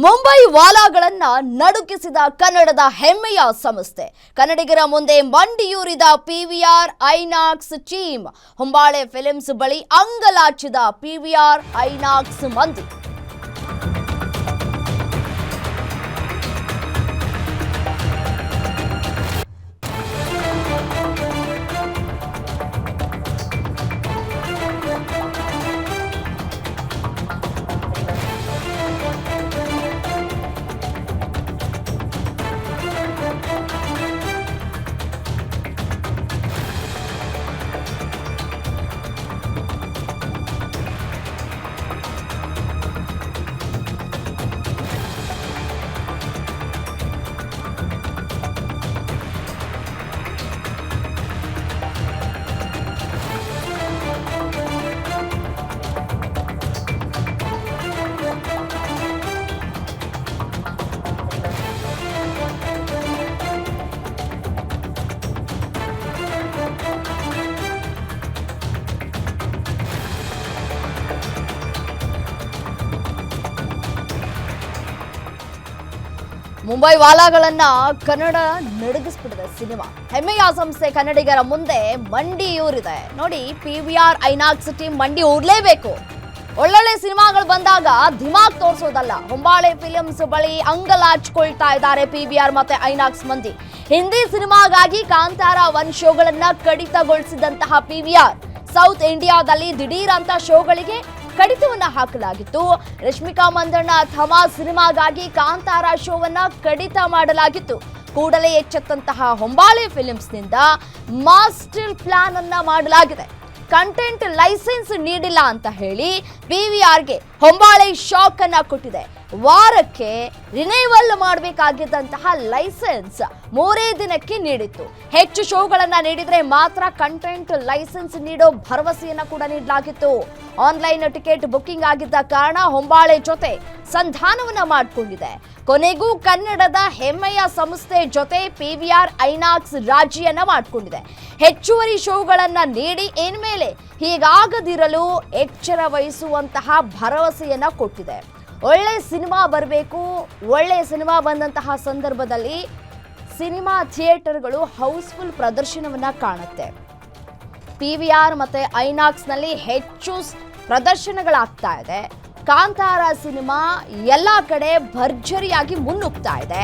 ಮುಂಬೈ ವಾಲಾಗಳನ್ನ ನಡುಗಿಸಿದ ಕನ್ನಡದ ಹೆಮ್ಮೆಯ ಸಂಸ್ಥೆ ಕನ್ನಡಿಗರ ಮುಂದೆ ಮಂಡಿಯೂರಿದ ಪಿವಿಆರ್ ಐನಾಕ್ಸ್ ಟೀಮ್. ಹೊಂಬಾಳೆ ಫಿಲ್ಮ್ಸ್ ಬಳಿ ಅಂಗಲಾಚಿದ ಪಿವಿಆರ್ ಐನಾಕ್ಸ್ ಮಂದಿ. ಮುಂಬೈ ವಾಲಾಗಳನ್ನ ಕನ್ನಡ ನಡುಗಿಸ್ಬಿಟ್ಟಿದೆ ಸಿನಿಮಾ. ಹೆಮ್ಮೆಯ ಸಂಸ್ಥೆ ಕನ್ನಡಿಗರ ಮುಂದೆ ಮಂಡಿಯೂರಿದೆ. ನೋಡಿ, ಪಿವಿಆರ್ ಐನಾಕ್ಸ್ ಟೀಮ್ ಮಂಡಿ ಊರ್ಲೇಬೇಕು. ಒಳ್ಳೊಳ್ಳೆ ಸಿನಿಮಾಗಳು ಬಂದಾಗ ಧಿಮಾಕ್ ತೋರಿಸೋದಲ್ಲ. ಹೊಂಬಾಳೆ ಫಿಲ್ಮ್ಸ್ ಬಳಿ ಅಂಗಲಾಚ್ಕೊಳ್ತಾ ಇದ್ದಾರೆ ಪಿವಿಆರ್ ಮತ್ತೆ ಐನಾಕ್ಸ್ ಮಂದಿ. ಹಿಂದಿ ಸಿನಿಮಾಗಾಗಿ ಕಾಂತಾರ 1 ಶೋಗಳನ್ನ ಕಡಿತಗೊಳಿಸಿದಂತಹ ಪಿವಿಆರ್ ಸೌತ್ ಇಂಡಿಯಾದಲ್ಲಿ ದಿಢೀರ್ ಅಂತ ಶೋಗಳಿಗೆ ಕಡಿತವನ್ನ ಹಾಕಲಾಗಿತ್ತು. ರಶ್ಮಿಕಾ ಮಂದಣ್ಣ ಥಮಾ ಸಿನಿಮಾಗಾಗಿ ಕಾಂತಾರ ಶೋವನ್ನ ಕಡಿತ ಮಾಡಲಾಗಿತ್ತು. ಕೂಡಲೇ ಎಚ್ಚೆತ್ತಂತಹ ಹೊಂಬಾಳೆ ಫಿಲ್ಮ್ಸ್ನಿಂದ ಮಾಸ್ಟರ್ ಪ್ಲಾನ್ ಅನ್ನ ಮಾಡಲಾಗಿದೆ. ಕಂಟೆಂಟ್ ಲೈಸೆನ್ಸ್ ನೀಡಿಲ್ಲ ಅಂತ ಹೇಳಿ ಪಿವಿಆರ್ಗೆ ಹೊಂಬಾಳೆ ಶಾಕ್ ಅನ್ನ ಕೊಟ್ಟಿದೆ. ವಾರಕ್ಕೆ ರಿನೈವಲ್ ಮಾಡಬೇಕಾಗಿದ್ದಂತಹ ಲೈಸೆನ್ಸ್ 3 ದಿನಕ್ಕೆ ನೀಡಿತ್ತು. ಹೆಚ್ಚು ಶೋಗಳನ್ನ ನೀಡಿದ್ರೆ ಮಾತ್ರ ಕಂಟೆಂಟ್ ಲೈಸೆನ್ಸ್ ನೀಡೋ ಭರವಸೆಯನ್ನ ಕೂಡ ನೀಡಲಾಗಿತ್ತು. ಆನ್ಲೈನ್ ಟಿಕೆಟ್ ಬುಕ್ಕಿಂಗ್ ಆಗಿದ್ದ ಕಾರಣ ಹೊಂಬಾಳೆ ಜೊತೆ ಸಂಧಾನವನ್ನ ಮಾಡಿಕೊಂಡಿದೆ. ಕೊನೆಗೂ ಕನ್ನಡದ ಹೆಮ್ಮೆಯ ಸಂಸ್ಥೆ ಜೊತೆ ಪಿವಿಆರ್ ಐನಾಕ್ಸ್ ರಾಜಿಯನ್ನ ಮಾಡಿಕೊಂಡಿದೆ. ಹೆಚ್ಚುವರಿ ಶೋಗಳನ್ನ ನೀಡಿ ಇನ್ಮೇಲೆ ಹೀಗಾಗದಿರಲು ಎಚ್ಚರ ವಹಿಸುವಂತಹ ಭರವಸೆಯನ್ನ ಕೊಟ್ಟಿದೆ. ಒಳ್ಳೆ ಸಿನಿಮಾ ಬರಬೇಕು. ಒಳ್ಳೆ ಸಿನಿಮಾ ಬಂದಂತಹ ಸಂದರ್ಭದಲ್ಲಿ ಸಿನಿಮಾ ಥಿಯೇಟರ್ಗಳು ಹೌಸ್ಫುಲ್ ಪ್ರದರ್ಶನವನ್ನ ಕಾಣುತ್ತೆ. ಪಿವಿಆರ್ ಮತ್ತೆ ಐನಾಕ್ಸ್ನಲ್ಲಿ ಹೆಚ್ಚು ಪ್ರದರ್ಶನಗಳಾಗ್ತಾ ಇದೆ. ಕಾಂತಾರ ಸಿನಿಮಾ ಎಲ್ಲ ಕಡೆ ಭರ್ಜರಿಯಾಗಿ ಮುನ್ನುಗ್ತಾ ಇದೆ.